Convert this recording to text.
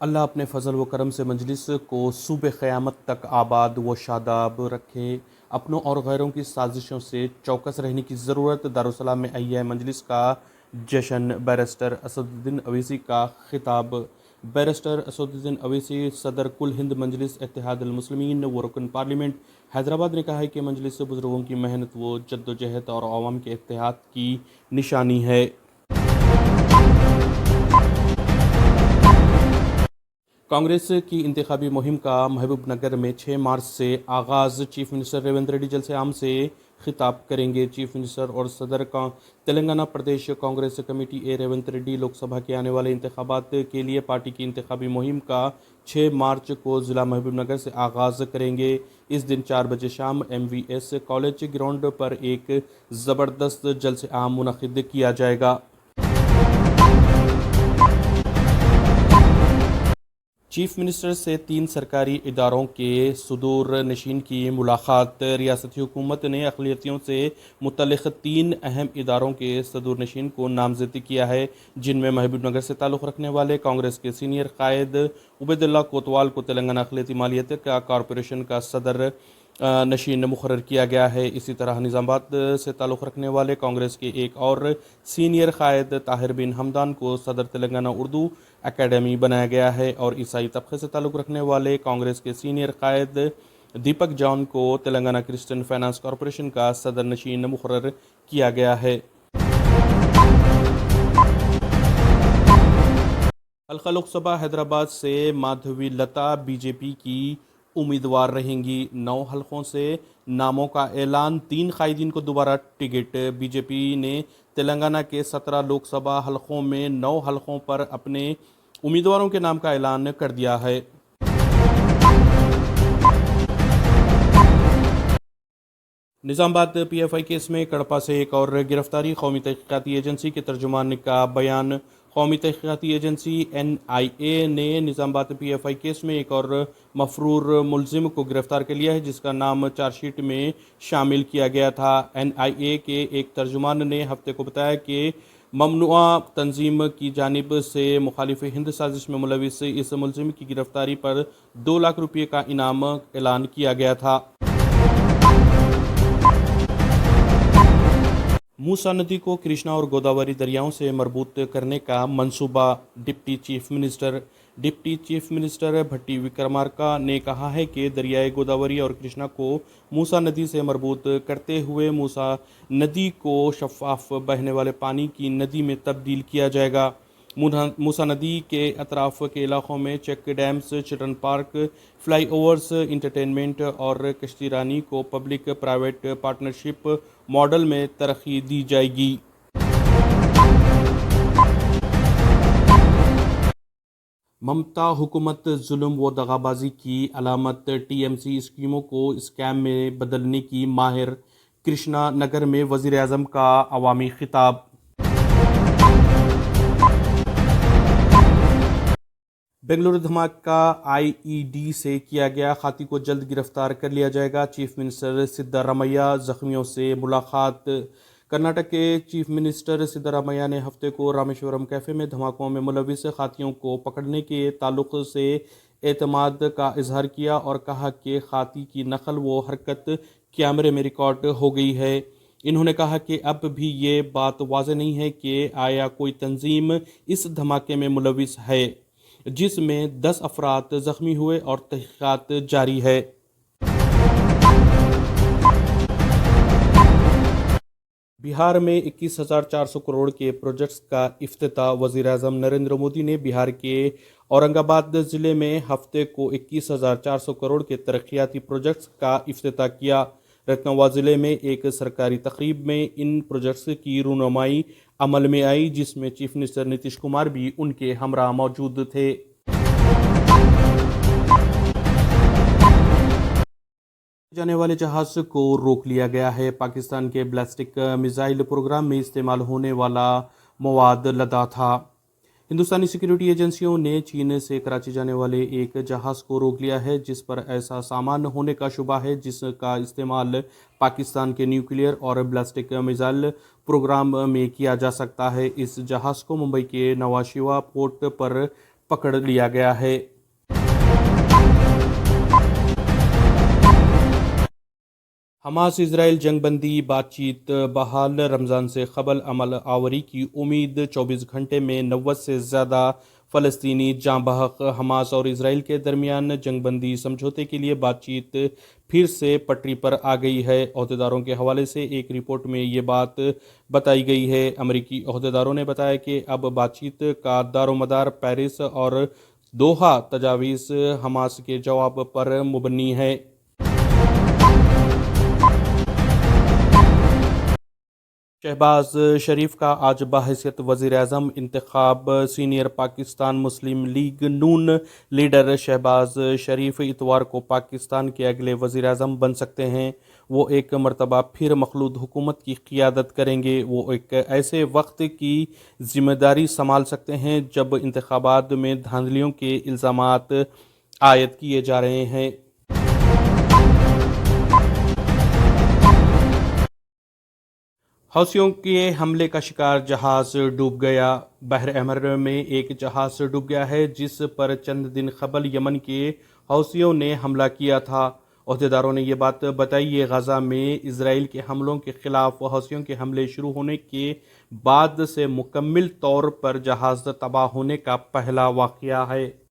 اللہ اپنے فضل و کرم سے مجلس کو صبح قیامت تک آباد و شاداب رکھے۔ اپنوں اور غیروں کی سازشوں سے چوکس رہنے کی ضرورت۔ دارالسلام میں ایام مجلس کا جشن۔ بیرسٹر اسد الدین اویسی کا خطاب۔ بیرسٹر اسد الدین اویسی صدر کل ہند مجلس اتحاد المسلمین و رکن پارلیمنٹ حیدرآباد نے کہا ہے کہ مجلس بزرگوں کی محنت و جدوجہد اور عوام کے اتحاد کی نشانی ہے۔ کانگریس کی انتخابی مہم کا محبوب نگر میں 6 مارچ سے آغاز۔ چیف منسٹر ریونت ریڈی جلسے عام سے خطاب کریں گے۔ چیف منسٹر اور صدر تلنگانہ پردیش کانگریس کمیٹی اے ریونت ریڈی لوک سبھا کے آنے والے انتخابات کے لیے پارٹی کی انتخابی مہم کا 6 مارچ کو ضلع محبوب نگر سے آغاز کریں گے۔ اس دن 4 بجے شام MVS کالج گراؤنڈ پر ایک زبردست جلسہ عام منعقد کیا جائے گا۔ چیف منسٹر سے 3 سرکاری اداروں کے صدور نشین کی ملاقات۔ ریاستی حکومت نے اقلیتوں سے متعلق 3 اہم اداروں کے صدور نشین کو نامزد کیا ہے، جن میں محبوب نگر سے تعلق رکھنے والے کانگریس کے سینئر قائد عبید اللہ کوتوال کو تلنگانہ اقلیتی مالیت کارپوریشن کا صدر نشین مقرر کیا گیا ہے۔ اسی طرح نظام آباد سے تعلق رکھنے والے کانگریس کے ایک اور سینئر قائد طاہر بن حمدان کو صدر تلنگانہ اردو اکیڈمی بنایا گیا ہے، اور عیسائی طبقے سے تعلق رکھنے والے کانگریس کے سینئر قائد دیپک جان کو تلنگانہ کرسچن فائنانس کارپوریشن کا صدر نشین مقرر کیا گیا ہے۔ حلقہ لوک سبھا حیدرآباد سے مادھوی لتا BJP کی امیدوار رہیں گی۔ 9 حلقوں سے ناموں کا اعلان۔ 3 قائدین کو دوبارہ ٹکٹ۔ BJP نے تلنگانہ کے 17 لوک سبھا حلقوں میں 9 حلقوں پر اپنے امیدواروں کے نام کا اعلان کر دیا ہے۔ نظام آباد PFI کیس میں کڑپا سے ایک اور گرفتاری۔ قومی تحقیقاتی ایجنسی کے ترجمان کا بیان۔ قومی تحقیقاتی ایجنسی NIA نے نظام آباد PFI کیس میں ایک اور مفرور ملزم کو گرفتار کر لیا ہے، جس کا نام چارج شیٹ میں شامل کیا گیا تھا۔ NIA کے ایک ترجمان نے ہفتے کو بتایا کہ ممنوعہ تنظیم کی جانب سے مخالف ہند سازش میں ملوث اس ملزم کی گرفتاری پر 2 لاکھ روپے کا انعام اعلان کیا گیا تھا۔ موسیٰ ندی کو کرشنا اور گوداوری دریاؤں سے مربوط کرنے کا منصوبہ۔ ڈپٹی چیف منسٹر بھٹی وکرمارکا نے کہا ہے کہ دریائے گوداوری اور کرشنا کو موسیٰ ندی سے مربوط کرتے ہوئے موسیٰ ندی کو شفاف بہنے والے پانی کی ندی میں تبدیل کیا جائے گا۔ موسیٰ ندی کے اطراف کے علاقوں میں check dams, children park, flyovers, entertainment اور کشتی رانی کو پبلک پرائیویٹ پارٹنرشپ ماڈل میں ترقی دی جائے گی۔ ممتا حکومت ظلم و دغابازی کی علامت۔ TMC اسکیموں کو اسکیم میں بدلنے کی ماہر۔ کرشنا نگر میں وزیر اعظم کا عوامی خطاب۔ بنگلورو دھماکہ IED سے کیا گیا، خاطی کو جلد گرفتار کر لیا جائے گا۔ چیف منسٹر سدھارمیہ زخمیوں سے ملاقات۔ کرناٹک کے چیف منسٹر سدھارمیہ نے ہفتے کو رامیشورم کیفے میں دھماکوں میں ملوث خاطیوں کو پکڑنے کے تعلق سے اعتماد کا اظہار کیا اور کہا کہ خاطی کی نقل و حرکت کیمرے میں ریکارڈ ہو گئی ہے۔ انہوں نے کہا کہ اب بھی یہ بات واضح نہیں ہے کہ آیا کوئی تنظیم اس دھماکے میں ملوث ہے، جس میں 10 افراد زخمی ہوئے، اور تحقیقات جاری ہے۔ بہار میں 21,400 کروڑ کے پروجیکٹس کا افتتاح۔ وزیر اعظم نریندر مودی نے بہار کے اورنگ آباد ضلع میں ہفتے کو 21,400 کروڑ کے ترقیاتی پروجیکٹس کا افتتاح کیا۔ رتنوا ضلع میں ایک سرکاری تقریب میں ان پروجیکٹس کی رونمائی عمل میں آئی، جس میں چیف منسٹر نتیش کمار بھی ان کے ہمراہ موجود تھے۔ جانے والے جہاز کو روک لیا گیا ہے۔ پاکستان کے بیلسٹک میزائل پروگرام میں استعمال ہونے والا مواد لدا تھا۔ ہندوستانی سیکورٹی ایجنسیوں نے چین سے کراچی جانے والے ایک جہاز کو روک لیا ہے جس پر ایسا سامان ہونے کا شبہ ہے جس کا استعمال پاکستان کے نیوکلیئر اور بیلسٹک میزائل پروگرام میں کیا جا سکتا ہے۔ اس جہاز کو ممبئی کے نواز شیوا پورٹ پر پکڑ لیا گیا ہے۔ حماس اسرائیل جنگ بندی بات چیت بحال، رمضان سے قبل عمل آوری کی امید، 24 گھنٹے میں 90 سے زیادہ فلسطینی جاں بحق۔ حماس اور اسرائیل کے درمیان جنگ بندی سمجھوتے کے لیے بات چیت پھر سے پٹری پر آ گئی ہے۔ عہدیداروں کے حوالے سے ایک رپورٹ میں یہ بات بتائی گئی ہے۔ امریکی عہدیداروں نے بتایا کہ اب بات چیت کا دار و مدار پیرس اور دوحہ تجاویز حماس کے جواب پر مبنی ہے۔ شہباز شریف کا آج بحیثیت وزیر اعظم انتخاب، سینئر پاکستان مسلم لیگ نون لیڈر شہباز شریف اتوار کو پاکستان کے اگلے وزیر اعظم بن سکتے ہیں۔ وہ ایک مرتبہ پھر مخلوط حکومت کی قیادت کریں گے۔ وہ ایک ایسے وقت کی ذمہ داری سنبھال سکتے ہیں جب انتخابات میں دھاندلیوں کے الزامات عائد کیے جا رہے ہیں۔ حوثیوں کے حملے کا شکار جہاز ڈوب گیا۔ بحر احمر میں ایک جہاز ڈوب گیا ہے جس پر چند دن قبل یمن کے حوثیوں نے حملہ کیا تھا۔ عہدیداروں نے یہ بات بتائی۔ یہ غزہ میں اسرائیل کے حملوں کے خلاف حوثیوں کے حملے شروع ہونے کے بعد سے مکمل طور پر جہاز تباہ ہونے کا پہلا واقعہ ہے۔